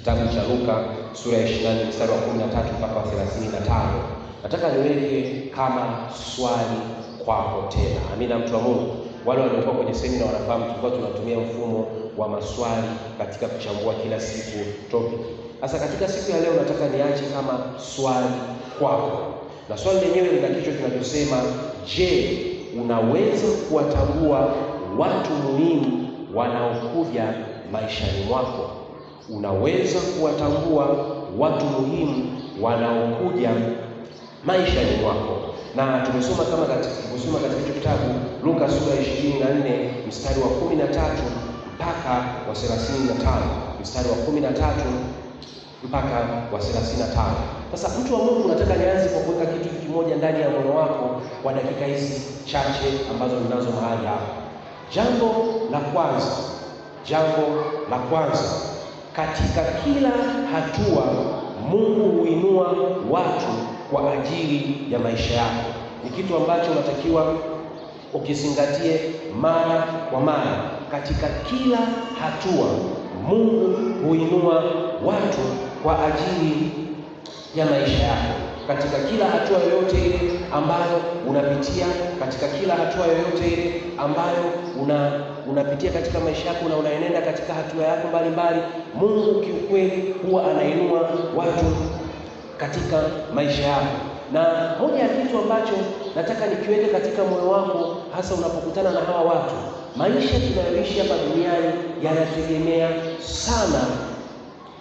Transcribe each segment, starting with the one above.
kitabu cha Luka sura ya 24 mstari wa 13 mpaka 35. Nataka niweke kama swali kwako tena. Amina, mtu wa Mungu. Wale waliokuwa kwenye semina wanafahamu tulikuwa tunatumia mfumo wa maswali katika kuchambua kila siku topic. Sasa katika siku ya leo nataka niache kama swali kwako. Na swali lenyewe lina kichwa kinachosema, je, unaweza kuwatambua watu muhimu wanaokuja maishani mwako? Unaweza kuwatambua watu muhimu wanaokuja maishani mwako. Na tumesoma katika kitabu Luka sura ya 24 mstari wa 13 mpaka wa 35, mstari wa 13 mpaka wa 35. Sasa mtu wa Mungu, nataka nianze kwa kuweka kitu kimoja ndani ya moyo wako kwa dakika hizi chache ambazo ninazo mahali hapa. Jambo la kwanza, katika kila hatua Mungu huinua watu kwa ajili ya maisha yako. Ni kitu ambacho unatakiwa ukizingatie mara kwa mara. Katika kila hatua Mungu huinua watu kwa ajili ya maisha yako. Katika kila hatua yoyote ile ambayo unapitia, katika kila hatua yoyote ile ambayo unapitia katika maisha yako na unaenenda katika hatua yako mbalimbali, Mungu kiukweli huwa anainua watu katika maisha yako. Na moja ya kitu ambacho nataka nikiweke katika moyo wako, hasa unapokutana na hawa watu, maisha tunayoishi hapa duniani yanategemea sana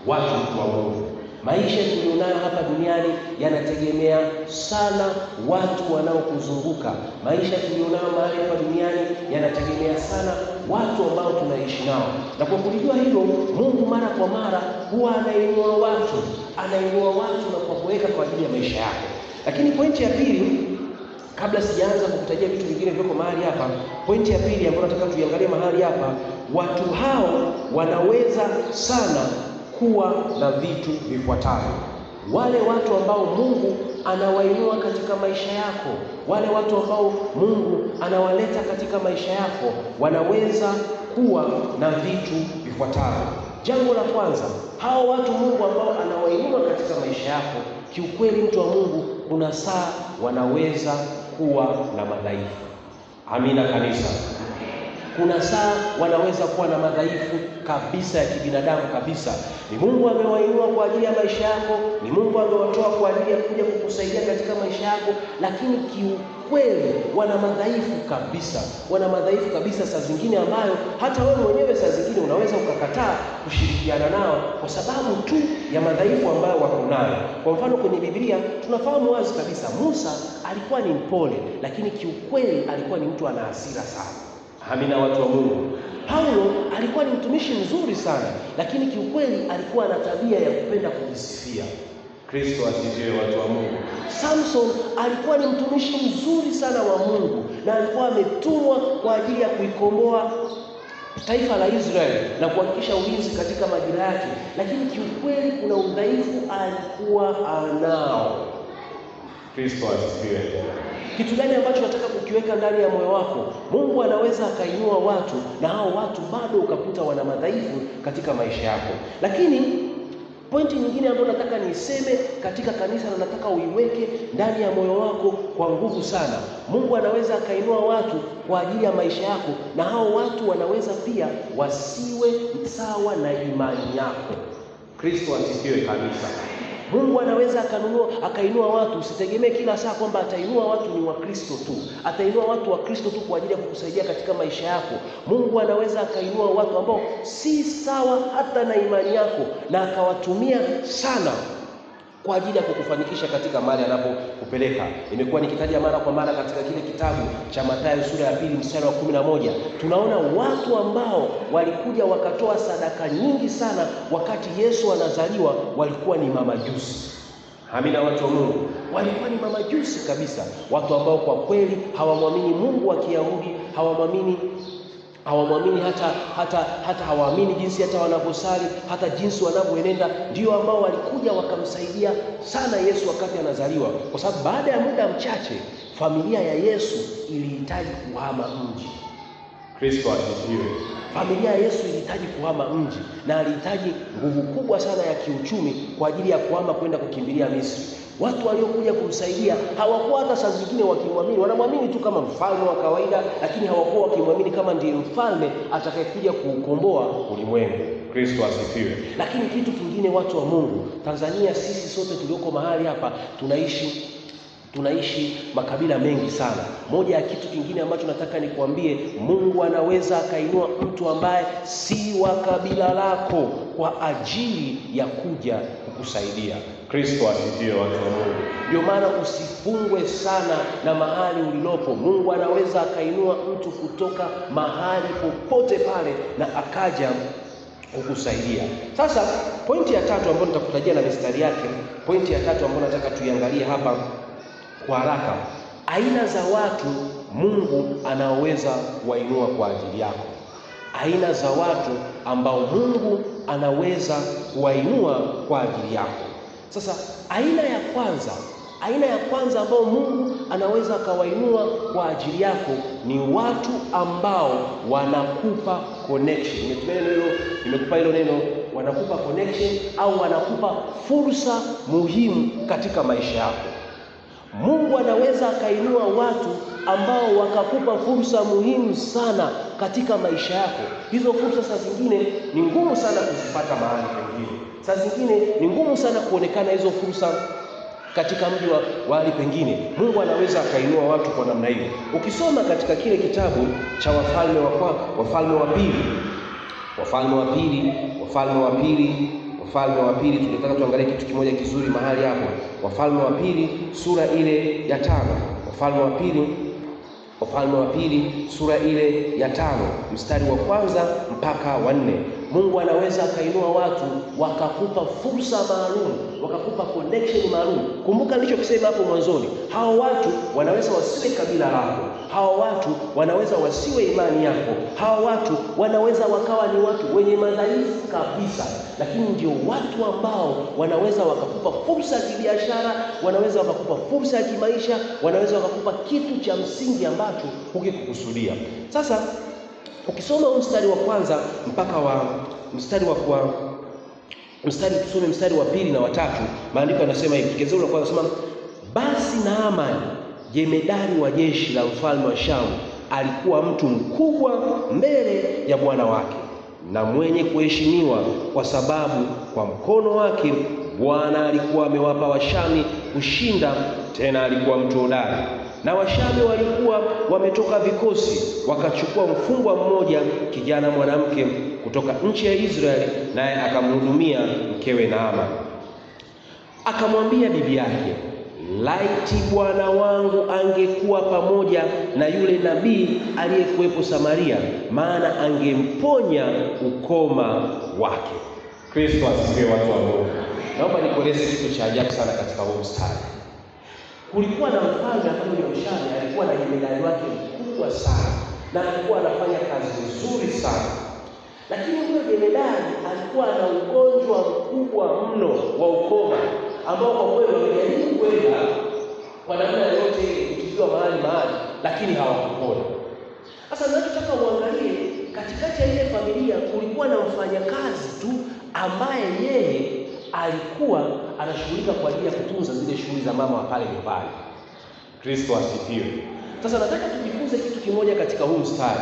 watu wa Mungu. Maisha tulionayo hapa duniani yanategemea sana watu wanaokuzunguka. Maisha tulionayo mahali hapa duniani yanategemea sana watu ambao tunaishi nao. Na kwa kulijua hilo, Mungu mara kwa mara huwa anainua watu na kwa kuweka kwa ajili ya maisha yako. Lakini pointi ya pili, kabla sijaanza kukutajia vitu vingine vyoko mahali hapa, pointi ya pili ambayo nataka tuiangalie mahali hapa, watu hao wanaweza sana kuwa na vitu vifuatavyo. Wale watu ambao Mungu anawainua katika maisha yako, wale watu ambao Mungu anawaleta katika maisha yako, wanaweza kuwa na vitu vifuatavyo. Jambo la kwanza, hao watu Mungu ambao anawainua katika maisha yako, kiukweli mtu wa Mungu, kuna saa wanaweza kuwa na madhaifu. Amina kanisa. Kuna saa wanaweza kuwa na madhaifu kabisa ya kibinadamu kabisa. Ni Mungu amewainua kwa ajili ya maisha yako, ni Mungu amewatoa kwa ajili ya kuja kukusaidia katika maisha yako, lakini kiukweli wana madhaifu kabisa. Saa zingine ambayo hata wewe mwenyewe saa zingine unaweza ukakataa kushirikiana nao kwa sababu tu ya madhaifu ambayo wako nayo. Kwa mfano, kwenye Biblia tunafahamu wazi kabisa Musa alikuwa ni mpole, lakini kiukweli alikuwa ni mtu ana hasira sana. Amina, watu wa Mungu. Paulo alikuwa ni mtumishi mzuri sana, lakini kiukweli alikuwa na tabia ya kupenda kujisifia. Kristo asifiwe, watu wa Mungu. Samson alikuwa ni mtumishi mzuri sana wa Mungu na alikuwa ametumwa kwa ajili ya kuikomboa taifa la Israeli na kuhakikisha ulinzi katika majira yake, lakini kiukweli kuna udhaifu alikuwa anao. Kristo asifiwe. Kitu gani ambacho nataka kukiweka ndani ya moyo wako? Mungu anaweza akainua watu na hao watu bado ukakuta wana madhaifu katika maisha yako. Lakini pointi nyingine ambayo nataka niseme katika kanisa na nataka uiweke ndani ya moyo wako kwa nguvu sana, Mungu anaweza akainua watu kwa ajili ya maisha yako na hao watu wanaweza pia wasiwe sawa na imani yako. Kristo asifiwe kabisa. Mungu anaweza akainua watu. Usitegemee kila saa kwamba atainua watu ni Wakristo tu. Atainua watu wa Kristo tu kwa ajili ya kukusaidia katika maisha yako. Mungu anaweza akainua watu ambao si sawa hata na imani yako na akawatumia sana kwa ajili ya kukufanikisha katika mahali anapokupeleka. Nimekuwa nikitaja mara kwa mara katika kile kitabu cha Mathayo sura ya 2 mstari wa 11. Tunaona watu ambao walikuja wakatoa sadaka nyingi sana wakati Yesu anazaliwa, walikuwa ni mamajusi. Amina, watu wa Mungu. Walikuwa ni mamajusi kabisa. Watu ambao kwa kweli hawamwamini Mungu wa Kiyahudi, hawamwamini hata hawaamini jinsi hata wanavyosali, hata jinsi wanavyoenenda. Ndio ambao walikuja wakamsaidia sana Yesu wakati anazaliwa, kwa sababu baada ya muda mchache familia ya Yesu ilihitaji kuhama mji. Kristo asifiwe. Familia ya Yesu ilihitaji kuhama mji na alihitaji nguvu kubwa sana ya kiuchumi kwa ajili ya kuhama kwenda kukimbilia Misri. Watu waliokuja kumsaidia hawakuwa hata saa zingine wakimwamini, wanamwamini tu kama mfalme wa kawaida, lakini hawakuwa wakimwamini kama ndiye mfalme atakayekuja kuukomboa ulimwengu. Kristo asifiwe. Lakini kitu kingine, watu wa Mungu, Tanzania, sisi sote tulioko mahali hapa tunaishi makabila mengi sana. Moja ya kitu kingine ambacho nataka nikuambie, Mungu anaweza akainua mtu ambaye si wa kabila lako kwa ajili ya kuja kukusaidia. Kristo asifiwe, watu wa Mungu. Ndio maana usifungwe sana na mahali ulilopo. Mungu anaweza akainua mtu kutoka mahali popote pale na akaja kukusaidia. Sasa pointi ya tatu ambayo nitakutajia na mistari yake, pointi ya tatu ambayo nataka tuiangalie hapa kwa haraka, aina za watu Mungu anaweza kuwainua kwa ajili yako. Aina za watu ambao Mungu anaweza kuwainua kwa ajili yako. Sasa aina ya kwanza ambao Mungu anaweza akawainua kwa ajili yako ni watu ambao wanakupa connection. Nimekupa hilo neno, wanakupa connection au wanakupa fursa muhimu katika maisha yako. Mungu anaweza akainua watu ambao wakakupa fursa muhimu sana katika maisha yako. Hizo fursa saa zingine ni ngumu sana kuzipata mahali pengine. Saa zingine ni ngumu sana kuonekana hizo fursa katika mji wa mahali pengine. Mungu anaweza akainua watu kwa namna hiyo. Ukisoma katika kile kitabu cha Wafalme wa pili, tunataka tuangalie kitu kimoja kizuri mahali hapo. Wafalme wa pili sura ile ya 5. Wafalme wa pili sura ile ya 5 mstari wa 1 mpaka wa 4. Mungu anaweza akainua watu wakakupa fursa maalum, wakakupa connection maalum. Kumbuka nilichokisema hapo mwanzoni, hao watu wanaweza wasiwe kabila lako, hao watu wanaweza wasiwe imani yako, hao watu wanaweza wakawa ni watu wenye madhaifu kabisa, lakini ndio watu ambao wanaweza wakakupa fursa ya kibiashara, wanaweza wakakupa fursa ya kimaisha, wanaweza wakakupa kitu cha msingi ambacho hukikukusudia. Sasa ukisoma mstari wa 1 mpaka wa tusome mstari wa 2 na wa 3, maandiko yanasema hivi. Kigezeo la kwanza nasema, basi Naamani jemedari wa jeshi la mfalme wa Shamu alikuwa mtu mkubwa mbele ya bwana wake na mwenye kuheshimiwa, kwa sababu kwa mkono wake Bwana alikuwa amewapa Washami kushinda, tena alikuwa mtu hodari. Na Washami walikuwa wametoka vikosi, wakachukua mfungwa mmoja, kijana mwanamke kutoka nchi ya Israeli, naye akamhudumia mkewe Naamani. Akamwambia bibi yake, laiti bwana wangu angekuwa pamoja na yule nabii aliyekuwepo Samaria, maana angemponya ukoma wake. Kristo asifiwe, watu wa Mungu. Naomba nikueleze kitu cha ajabu sana katika huu mstari. Kulikuwa na mfalme ambaye Shami alikuwa na jemedari wake mkubwa sana na alikuwa anafanya kazi nzuri sana, lakini huyo jemedari alikuwa na ugonjwa mkubwa mno wa ukoma ambao kwa kweli wamejaribu kwenda kwa namna yote kutibiwa mahali, lakini hawakupona. Sasa ninachotaka uangalie, katikati ya ile familia kulikuwa na mfanyakazi tu ambaye yeye alikuwa anashughulika kwa ajili ya kutunza zile shughuli za mama wa pale nyumbani. Kristo asifiwe. Sasa nataka tujifunze kitu kimoja katika huu mstari.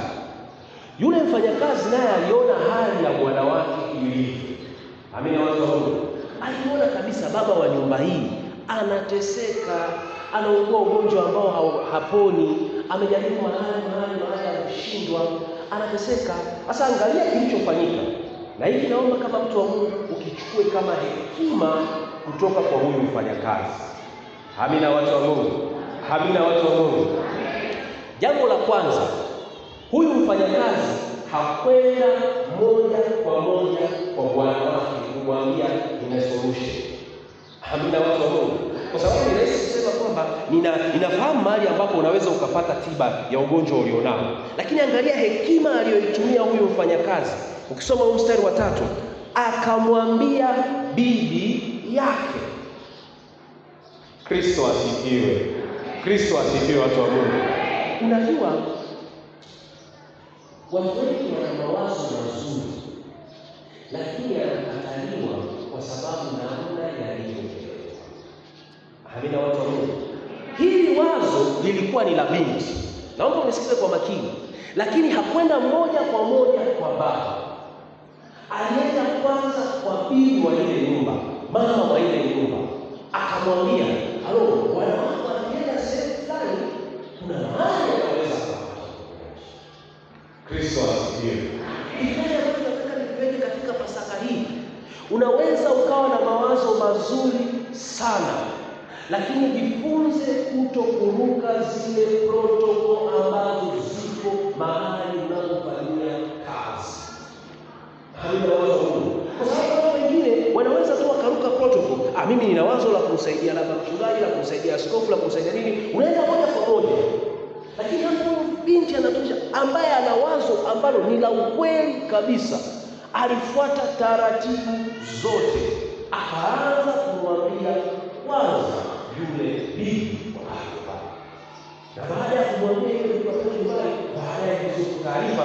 Yule mfanyakazi naye aliona hali ya bwana wake ilivyo. Amina, watu wa Mungu. Aliona kabisa baba wa nyumba hii anateseka, anaugua ugonjwa ambao haponi, amejaribu mahali ameshindwa, anateseka. Sasa angalia kilichofanyika. Na hivi naomba kama mtu wa Mungu ukichukue kama hekima kutoka kwa huyu mfanyakazi. Amina, watu wa Mungu. Amina, watu wa Mungu. Jambo la kwanza, huyu mfanyakazi hakwenda moja kwa moja kwa bwana wake kumwambia nina solution. Amina, watu wa Mungu. Kwa sababu ni rahisi kusema kwamba ninafahamu mahali ambapo unaweza ukapata tiba ya ugonjwa ulionao, lakini angalia hekima aliyoitumia huyu mfanyakazi. Ukisoma mstari wa 3, akamwambia bibi yake. Kristo asifiwe. Kristo asifiwe, watu wa Mungu. Unajua Watu wengi wana mawazo mazuri, lakini yanakataliwa kwa sababu namna yalivyotekelezwa. Amina watu wa Mungu. Hili wazo lilikuwa ni la binti. Naomba unisikize kwa makini. Lakini hakwenda moja kwa moja kwa baba. Alienda kwanza kwa bibi wa ile nyumba, mama wa ile nyumba. Akamwambia, "Halo, bwana wako alienda sehemu fulani, kuna mahali anaweza kupata." Kristo asifiwe. Katika Pasaka hii unaweza ukawa na mawazo mazuri sana, lakini jifunze kutokuruka zile protokoli ambazo ziko mahali unapofanyia kazi. Hamna wazo huu. Kwa sababu wengine wanaweza tu wakaruka protokoli. Mimi nina wazo la kumsaidia labda mchungaji, la kumsaidia askofu, la kumsaidia nini, unaenda moja kwa moja. Lakini hapo binti anatosha ambaye ana wazo ambalo ni la ukweli kabisa. Alifuata taratibu zote. Akaanza kumwambia kwanza yule bibi wa hapa. Na baada ya kumwambia yule bibi wa hapa, baada ya hizo taarifa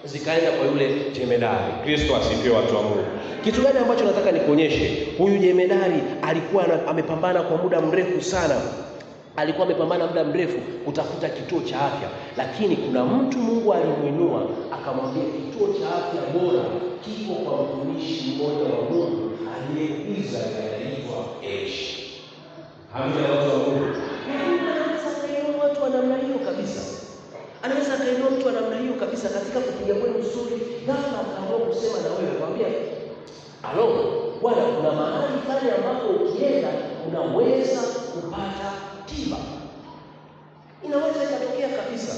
zikaenda kwa yule jemedari. Kristo asifiwe watu wa Mungu. Kitu gani ambacho nataka nikuonyeshe? Huyu jemedari alikuwa amepambana kwa muda mrefu sana. Alikuwa amepambana muda mrefu kutafuta kituo cha afya, lakini kuna mtu Mungu alimuinua akamwambia kituo cha afya bora kiko kwa mtumishi mmoja wa Mungu aliyeiza anaitwa Esh. Hamna watu wa Mungu. Anaweza kainua watu wa namna hiyo kabisa. Anaweza kainua mtu wa namna hiyo kabisa katika kupiga kwenu mzuri, ghafla akaamua kusema na wewe, kwambia, "Alo, bwana, kuna mahali pale ambapo ukienda unaweza kupata tiba." Inaweza ikatokea kabisa.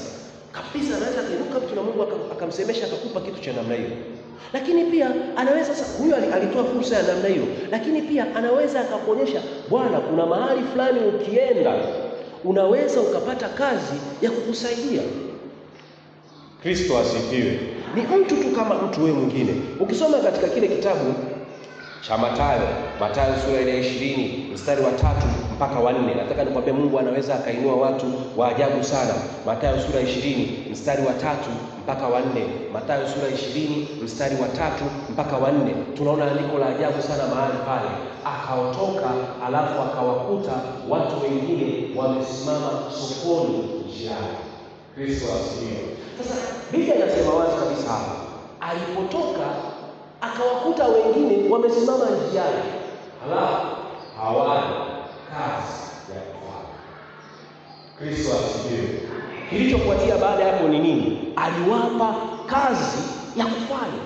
Kabisa anaweza kuinuka mtu na Mungu akamsemesha akakupa kitu cha namna hiyo. Lakini pia anaweza sasa, huyo alitoa fursa ya namna hiyo, lakini pia anaweza akakuonyesha, "Bwana, kuna mahali fulani ukienda unaweza ukapata kazi ya kukusaidia." Kristo asifiwe. Ni mtu tu kama mtu wewe mwingine. Ukisoma katika kile kitabu cha Mathayo sura ya 20 mstari wa 3 mpaka wa 4. Nataka nikwambie Mungu anaweza akainua watu wa ajabu sana. Mathayo sura ya 20 mstari wa 3 mpaka wa 4. Mathayo sura ya 20 mstari wa 3 mpaka wa 4. Tunaona andiko la ajabu sana mahali pale. Akaotoka alafu akawakuta watu wengine wamesimama sokoni njiani. Kristo asifiwe. Sasa Biblia inasema wazi kabisa hapa. Alipotoka akawakuta wengine wamesimama njiani, halafu hawana kazi ya kufanya. Kristo asifiwe. Kilichofuatia baada ya hapo ni nini? Aliwapa kazi ya kufanya.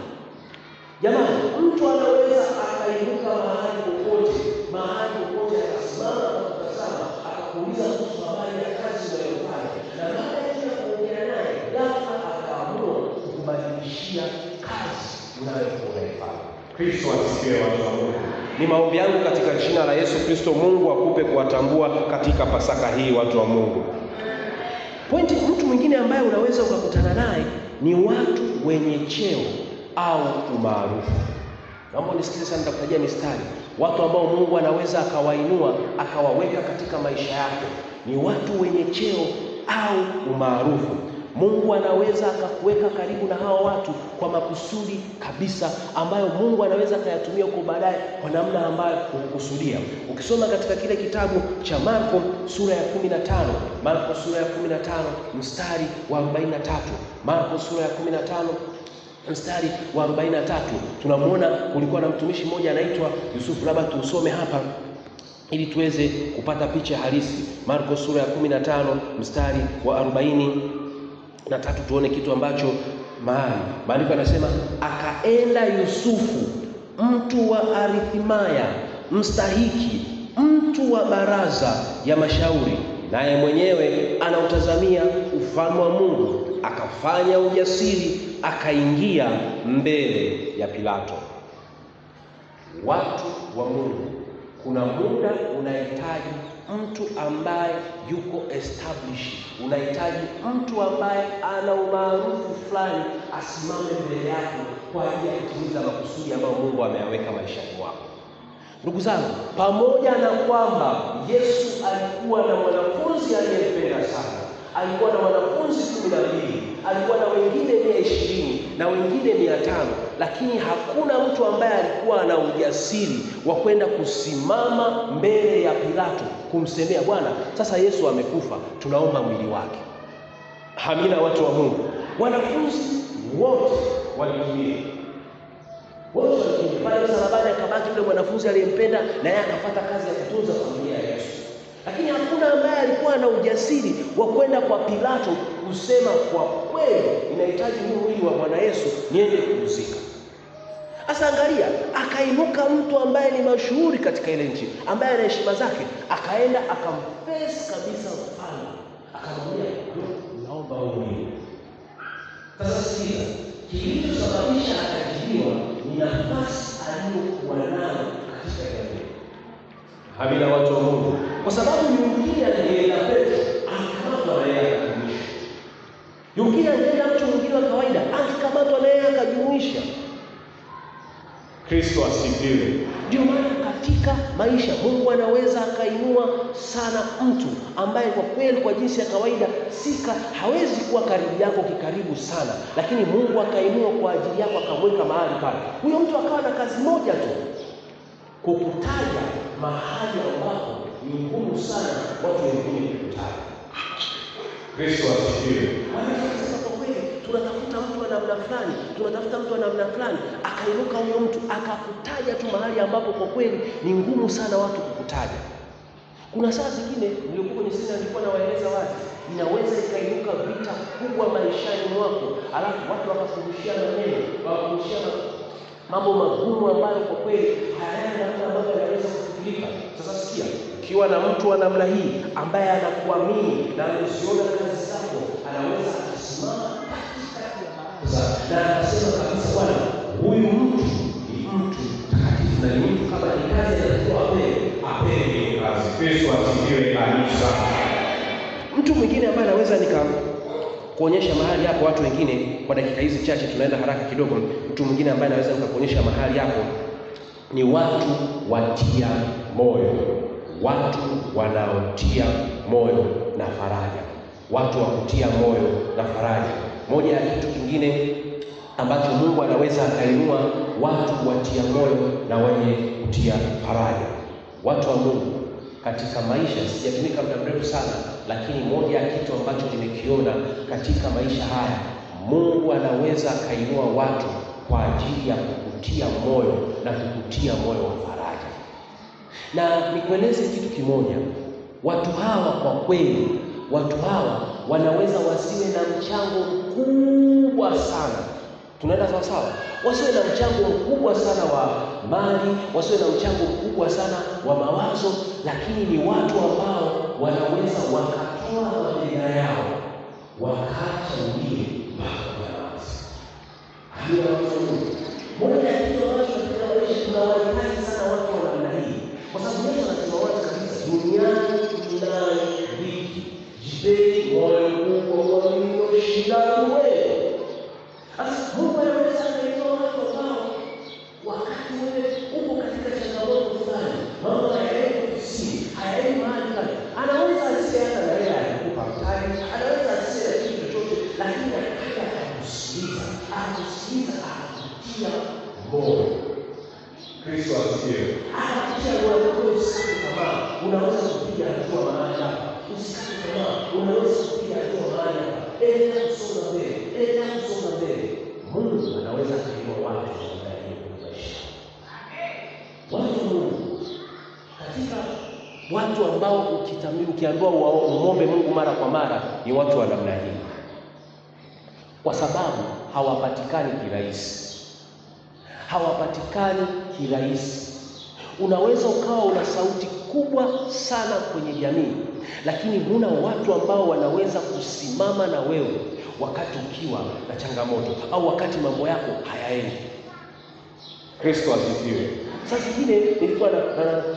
Jamani, mtu anaweza akainuka mahali popote akasimama na kutazama, akakuuliza kuhusu habari ya kazi unayofanya, na baada ya kuongea naye, ghafla akaamua kukubadilishia kazi unayoifanya. Kristo asifiwe watu wa Mungu. Ni maombi yangu katika jina la Yesu Kristo, Mungu akupe kuwatambua katika Pasaka hii watu wa Mungu. Mtu mwingine ambaye unaweza ukakutana naye ni watu wenye cheo au umaarufu. Naomba nisikize sana, nitakutajia mistari. Watu ambao Mungu anaweza akawainua akawaweka katika maisha yako ni watu wenye cheo au umaarufu. Mungu anaweza akakuweka karibu na hao watu kwa makusudi kabisa ambayo Mungu anaweza akayatumia huko baadaye kwa namna ambayo hukusudia. Ukisoma katika kile kitabu cha Marko sura ya 15, Marko sura ya 15 mstari wa 43, Marko sura ya 15 mstari wa 43, tunamuona kulikuwa na mtumishi mmoja anaitwa Yusufu. Labda tusome hapa ili tuweze kupata picha halisi. Marko sura ya 15 mstari wa 43, tuone kitu ambacho maandiko yanasema, akaenda Yusufu mtu wa Arimathaya, mstahiki, mtu wa baraza ya mashauri, naye mwenyewe anautazamia ufalme wa Mungu, akafanya ujasiri, akaingia mbele ya Pilato. Watu wa Mungu, kuna muda unahitaji mtu ambaye yuko established, unahitaji mtu ambaye ana umaarufu fulani asimame mbele yako kwa ajili ya kutimiza makusudi ambayo Mungu ameyaweka maishani mwako. Ndugu zangu, pamoja na kwamba Yesu alikuwa na mwanafunzi aliyempenda sana, alikuwa na wanafunzi 12, alikuwa na wengine 120 na wengine 500, lakini hakuna mtu ambaye alikuwa na ujasiri wa kwenda kusimama mbele ya Pilato kumsemea, Bwana, sasa Yesu amekufa, tunaomba mwili wake. Hamina, watu wa Mungu. Wanafunzi wote walikimbia. Pale msalabani akabaki yule mwanafunzi aliyempenda, na yeye akafuata kazi ya kutunza familia ya Yesu. Lakini hakuna ambaye alikuwa na ujasiri wa kwenda kwa Pilato kusema, kwa kweli inahitaji huu mwili wa Bwana Yesu niende kuuzika. Sasa angalia, akainuka mtu ambaye ni mashuhuri katika ile nchi, ambaye ana heshima zake, akaenda akamface kabisa mfalme, akamwambia, naomba huu mwili. Sasa sikia, kilichosababisha akajibiwa ni nafasi aliyokuwa nayo katika jamii. Hamina, watu wa Mungu. Kwa sababu yungine alienda Petro, akakamatwa na yeye akajumuisha. Yungine alienda mtu mwingine wa kawaida, akakamatwa na yeye akajumuisha. Kristo asifiwe. Ndio maana katika maisha Mungu anaweza akainua sana mtu ambaye kwa kweli kwa jinsi ya kawaida hawezi kuwa karibu yako kikaribu sana, lakini Mungu akainua kwa ajili yako, akamweka mahali pale. Huyo mtu akawa na kazi moja tu, kukutaja mahali ambapo ni ngumu sana watu wengine kukutaja. Kristo asifiwe. Wanasema kwa kweli tunatafuta mtu wa namna fulani, tunatafuta mtu wa namna fulani, akainuka huyo mtu akakutaja tu mahali ambapo kwa kweli ni ngumu sana watu kukutaja. Kuna saa zingine nilikuwa kwenye sisi nilikuwa nawaeleza watu, inaweza ikainuka vita kubwa maishani mwako, alafu watu wakafundishana neno, wakafundishana mambo magumu ambayo kwa kweli hayana namna ambayo yanaweza kufikirika. Sasa sikia, ukiwa na mtu wa namna hii ambaye anakuamini na anaziona kazi zako, anaweza kusimama katikati ya baraza na anasema kabisa, Bwana, huyu mtu ni mtu takatifu na ni mtu kama ni kazi anatakiwa apewe kazi. Kristo asifiwe kanisa. Mtu mwingine ambaye anaweza kuonyesha mahali hapo, watu wengine kwa dakika hizi chache tunaenda haraka kidogo. Mtu mwingine ambaye anaweza kukuonyesha mahali hapo ni watu watia moyo, watu wanaotia moyo na faraja, watu wa kutia moyo na faraja. Moja ya kitu kingine ambacho Mungu anaweza akainua watu watia moyo na wenye kutia faraja. Watu wa Mungu katika maisha, sijatumika muda mrefu sana, lakini moja ya kitu ambacho nimekiona katika maisha haya, Mungu anaweza akainua watu kwa ajili ya kukutia moyo na kukutia moyo wa faraja. Na nikueleze kitu kimoja, watu hawa kwa kweli, watu hawa wanaweza wasiwe na mchango mkubwa sana. Tunaenda sawa sawa? Wasiwe na mchango mkubwa sana wa mali, wasiwe na mchango mkubwa sana wa mawazo, lakini ni watu ambao wanaweza wakatoa mabega yao wakaacha wengine mpaka wanawazi. Hiyo moja ya kitu ambacho katika maisha tunawahitaji sana watu wa namna hii, kwa sababu Yesu anasema wazi kabisa, duniani tunayo dhiki, jipeni moyo mkubwa kwa mlioshinda wewe. Sasa Mungu anaweza kuinua watu ambao wakati wewe uko katika changamoto fulani, mambo hayaendi kusini, hayaendi mahali fulani, anaweza asiye hata na yeye alikupa mtaji, anaweza asiye kitu chochote, lakini akija akakusikiliza, akakutia moyo. Kristo asifiwe. Akakutia moyo kwa usikate tamaa, unaweza kupiga hatua mahali hapa. Usikate tamaa, unaweza kupiga hatua mahali hapa. Endelea kusonga mbele, endelea kusonga mbele. Mungu anaweza kuinua watu ndani ya maisha. Watu wa Mungu, katika watu ambao ukiambiwa uombe Mungu mara kwa mara, ni watu wa namna hii, kwa sababu hawapatikani kirahisi. Hawapatikani kirahisi. Unaweza ukawa una sauti kubwa sana kwenye jamii, lakini huna watu ambao wanaweza kusimama na wewe wakati ukiwa na changamoto au wakati mambo yako hayaendi. Kristo asifiwe. Saa zingine nilikuwa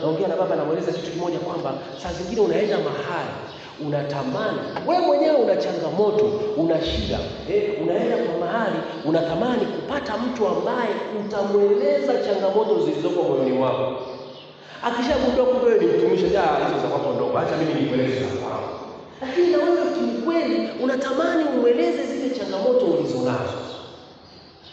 naongea na baba, namweleza kitu kimoja kwamba saa zingine unaenda mahali unatamani, wewe mwenyewe una changamoto, una shida, unaenda kwa mahali unatamani kupata mtu ambaye utamweleza changamoto zilizoko moyoni mwako. Akishagundua kumbe wewe ni mtumishi, hizo za kwako ndogo, acha mimi nikueleze. Lakini na wewe kiukweli unatamani umweleze zile changamoto ulizonazo.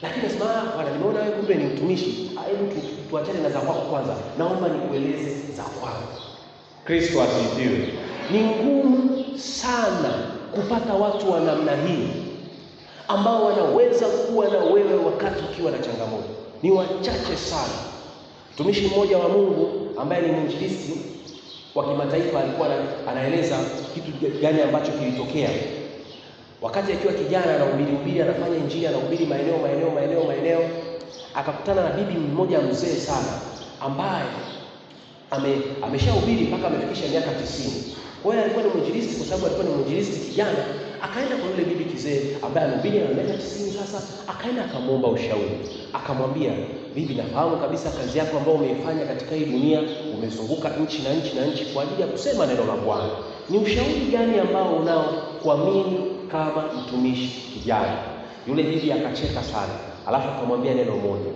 Lakini nasema bwana, nimeona wewe kumbe ni mtumishi. Hebu tuachane na za kwako kwanza. Naomba nikueleze za kwangu. Kristo asifiwe. Ni ngumu sana kupata watu wa namna hii ambao wanaweza kuwa na wewe wakati ukiwa na changamoto. Ni wachache sana. Mtumishi mmoja wa Mungu ambaye ni mwinjilisti wa kimataifa alikuwa anaeleza kitu gani ambacho kilitokea. Wakati akiwa kijana anahubiri, anafanya injili, anahubiri maeneo, akakutana na bibi mmoja mzee sana ambaye ameshahubiri mpaka amefikisha miaka 90. Kwa hiyo alikuwa ni mwinjilisti, kwa sababu alikuwa ni mwinjilisti kijana. Akaenda kwa yule bibi kizee ambaye amehubiri na miaka 90 sasa, akaenda akamwomba ushauri. Akamwambia, bibi, nafahamu kabisa kazi yako ambayo umeifanya katika hii dunia, umezunguka nchi na nchi kwa ajili ya kusema neno la Bwana. Ni ushauri gani ambao unao kwa mimi kama mtumishi kijana? Yule bibi akacheka sana, alafu akamwambia neno moja: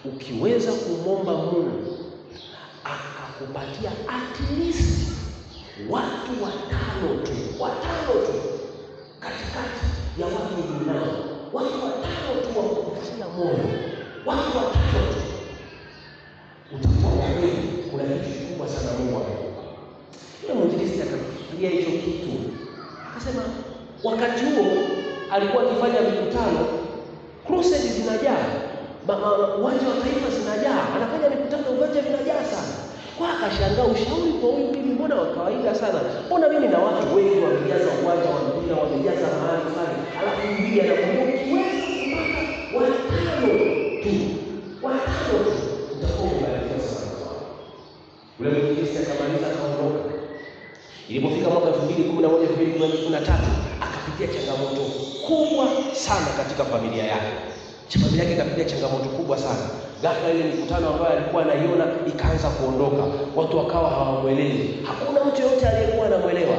ukiweza kumwomba Mungu akakupatia at least watu watano tu katikati ya watu duniani, watu watano tu wa kukutia moyo, watu watano tu, utakuwa wewe kuna kitu kikubwa sana Mungu amekupa. Yule mwinjilisti akafikiria hicho kitu, akasema wakati huo alikuwa akifanya mikutano, crusade zinajaa, uwanja wa taifa zinajaa, anafanya mikutano, uwanja vinajaa sana. Kwa akashangaa ushauri kwa huyu bibi mbona wa kawaida sana. Mbona mimi na watu wengi wamejaza uwanja wa mpira, wamejaza mahali fulani. Alafu bibi anakuambia ukiweza kupata watano tu utakuwa umebarikiwa sana. Yule mwinjilisti akamaliza akaondoka. Ilipofika mwaka 2011-2013 akapitia changamoto kubwa sana katika familia yake. Familia yake ikapitia changamoto kubwa sana. Ghafla ile mikutano ambayo alikuwa anaiona ikaanza kuondoka. Watu wakawa hawamwelewi. Hakuna mtu yote aliyekuwa anamuelewa.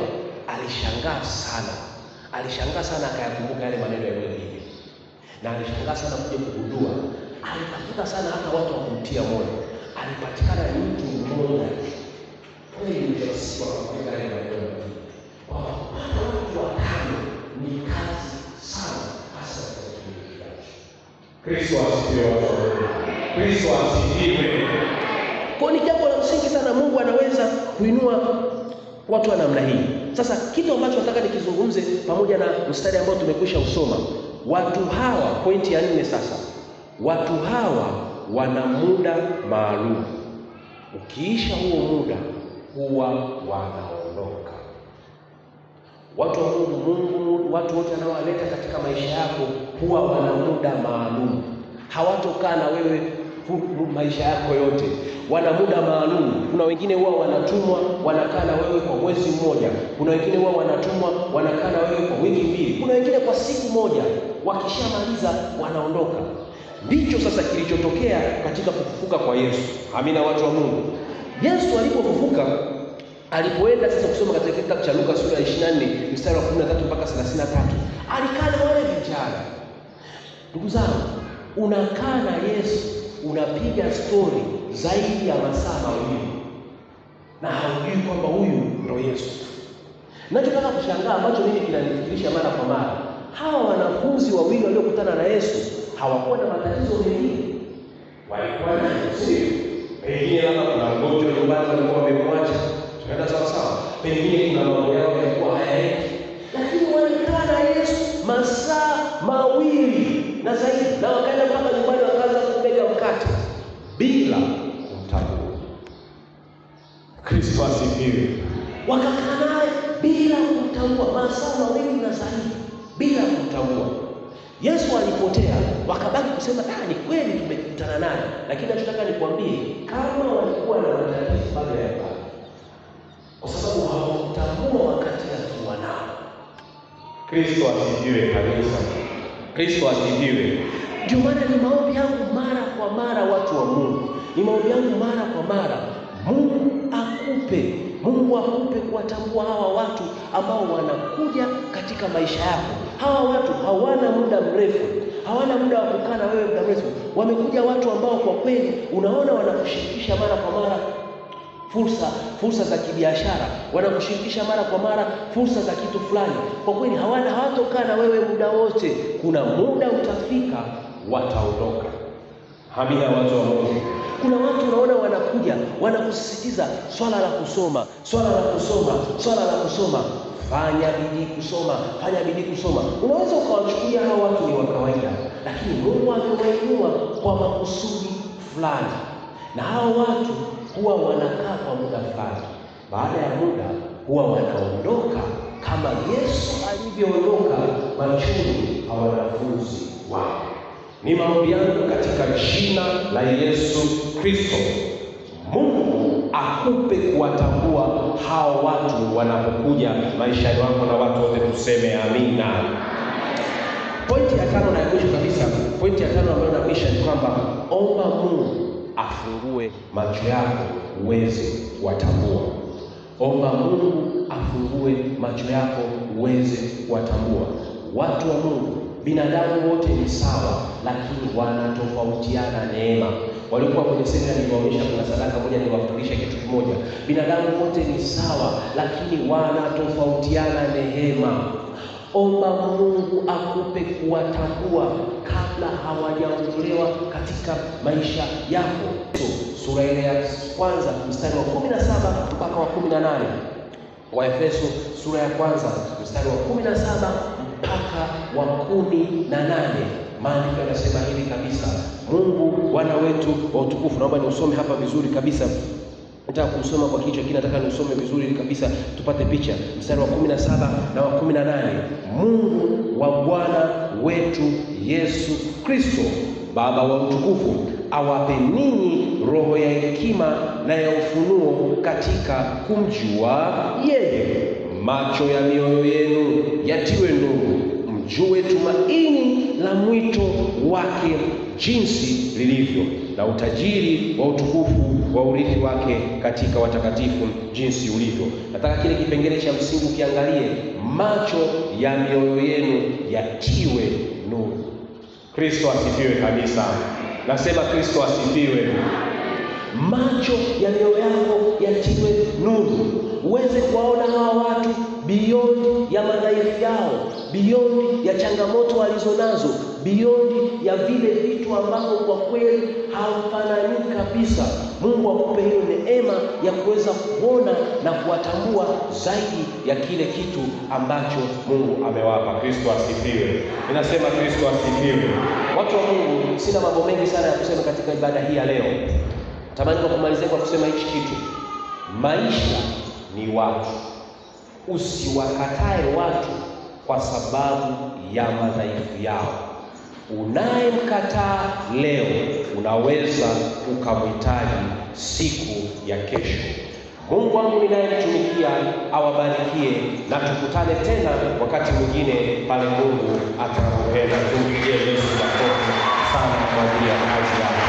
Alishangaa sana akayakumbuka yale maneno ya yule bibi. Na alishangaa sana kuja kugundua alitafuta sana hata watu wa kumtia moyo. Alipatikana ni mtu mmoja. Kweli ndio sio kwa yale maneno. Watu watano ni kazi sana hasa kwa kutumikia. Kristo asifiwe. Kristo asifiwe. Kwa ni jambo la msingi sana. Mungu anaweza kuinua watu wa namna hii. Sasa kitu ambacho nataka nikizungumze pamoja na mstari ambao tumekwisha usoma, watu hawa, pointi ya 4 sasa. Watu hawa wana muda maalum. Ukiisha huo muda huwa wanaondoka. Watu wa Mungu, watu wote anaowaleta katika maisha yako huwa wana muda maalum. Hawatokaa na wewe maisha yako yote. Wana muda maalum. Kuna wengine huwa wanatumwa wanakaa na wewe kwa mwezi mmoja. Kuna wengine huwa wanatumwa wanakaa na wewe kwa wiki 2. Kuna wengine kwa siku moja. Wakishamaliza wanaondoka. Ndicho sasa kilichotokea katika kufufuka kwa Yesu. Amina, watu wa Mungu. Yesu alipofufuka, alipoenda sasa kusoma katika kitabu cha Luka sura ya 24 mstari wa 13 mpaka 33, alikaa na wale vijana. Ndugu zangu, unakaa na Yesu, unapiga story zaidi ya masaa 2 na haujui kwamba huyu ndo Yesu. Ninachotaka kushangaa ambacho mimi kinanifikirisha mara kwa mara, hawa wanafunzi wawili waliokutana na Yesu hawakuwa na matatizo mengi. Walikuwa nayo, sio? Pengine labda kuna mgonjwa nyumbani walikuwa wamemwacha, tunaenda sawa. Pengine kuna mambo yao yalikuwa hayaendi. Lakini walikaa na Yesu masaa 2 na zaidi, na wakaenda mpaka nyumbani wakaanza kumega mkate bila kumtambua. Kristo asifiwe. Wakakaa naye bila kumtambua masaa 2 na zaidi, bila kumtambua. Yesu alipotea, wakabaki kusema ni kweli tumekutana naye. Lakini nataka nikwambie, kama walikuwa na matatizo bado yako, kwa sababu hawakutambua wakati akiwa nao. Kristo asifiwe kabisa. Kristo asifiwe. Ndio maana ni maombi yangu mara kwa mara, watu wa Mungu, ni maombi yangu mara kwa mara, Mungu akupe kuwatambua hawa watu ambao wanakuja katika maisha yako. Hawa watu hawana muda mrefu, hawana muda wa kukaa na wewe muda mrefu. Wamekuja watu ambao kwa kweli unaona wanakushirikisha mara kwa mara fursa za kibiashara, wanakushirikisha mara kwa mara fursa za kitu fulani. Kwa kweli hawatokaa na wewe muda wote. Kuna muda utafika wataondoka. Hamia watu wa Mungu. Kuna watu unaona wanakuja, wanakusisitiza swala la kusoma. Fanya bidii kusoma. Unaweza ukawachukulia hao watu ni wa kawaida, lakini Mungu amewainua kwa makusudi fulani. Na hao watu huwa wanakaa kwa muda fulani. Baada ya muda huwa wanaondoka, kama Yesu alivyoondoka machoni pa wanafunzi wake. Ni maombi yangu katika jina la Yesu Kristo, Mungu akupe kuwatambua hao watu wanapokuja maishani mwako, na watu wote tuseme amina. Pointi ya 5 na ya mwisho kabisa, pointi ya 5 ambayo naamisha ni kwamba omba Mungu afungue macho yako uweze kuwatambua. Omba Mungu afungue macho yako uweze kuwatambua. Watu wa Mungu, binadamu wote ni sawa, lakini wanatofautiana neema. Walikuwa kwenye semina niliwaonyesha kuna sadaka moja, niliwafundisha kitu kimoja. Binadamu wote ni sawa, lakini wanatofautiana neema. Omba Mungu akupe kuwatambua kabla hawajaondolewa katika maisha yako. Sura ile ya kwanza mstari wa 17 mpaka wa 18. Waefeso sura ya kwanza mstari wa 17 mpaka wa 18. Maandiko yanasema hivi kabisa. Mungu Bwana wetu wa utukufu, naomba niusome hapa vizuri kabisa. Nataka kusoma kwa kichwa kile, nataka niusome vizuri kabisa tupate picha. Mstari wa 17 na wa 18. Mungu wa Bwana wetu Yesu Kristo, Baba wa utukufu, awape ninyi roho ya hekima na ya ufunuo katika kumjua yeye. Macho ya mioyo yenu yatiwe nuru, mjue tumaini la mwito wake jinsi lilivyo, na utajiri wa utukufu wa urithi wake katika watakatifu jinsi ulivyo. Nataka kile kipengele cha msingi ukiangalie, macho ya mioyo yenu yatiwe nuru. Kristo asifiwe kabisa. Nasema Kristo asifiwe. Macho ya mioyo yako yatiwe nuru, uweze kuwaona hawa watu beyond ya madhaifu yao, beyond ya changamoto walizonazo, beyond ya vile vitu ambavyo kwa kweli hawafanani kabisa. Mungu akupe hiyo neema ya kuweza kuona na kuwatambua zaidi ya kile kitu ambacho Mungu amewapa. Kristo asifiwe. Ninasema Kristo asifiwe. Watu wa Mungu, sina mambo mengi sana ya kusema katika ibada hii ya leo. Tamani kwa kumalizia kwa kusema hichi kitu. Maisha ni watu. Usiwakatae watu kwa sababu ya madhaifu yao. Unayemkataa leo unaweza ukamhitaji siku ya kesho. Mungu wangu ninayemtumikia awabarikie, na tukutane tena wakati mwingine pale Mungu atakapopenda. Tumpigie Yesu makofi sana kwa ajili ya kazi yake.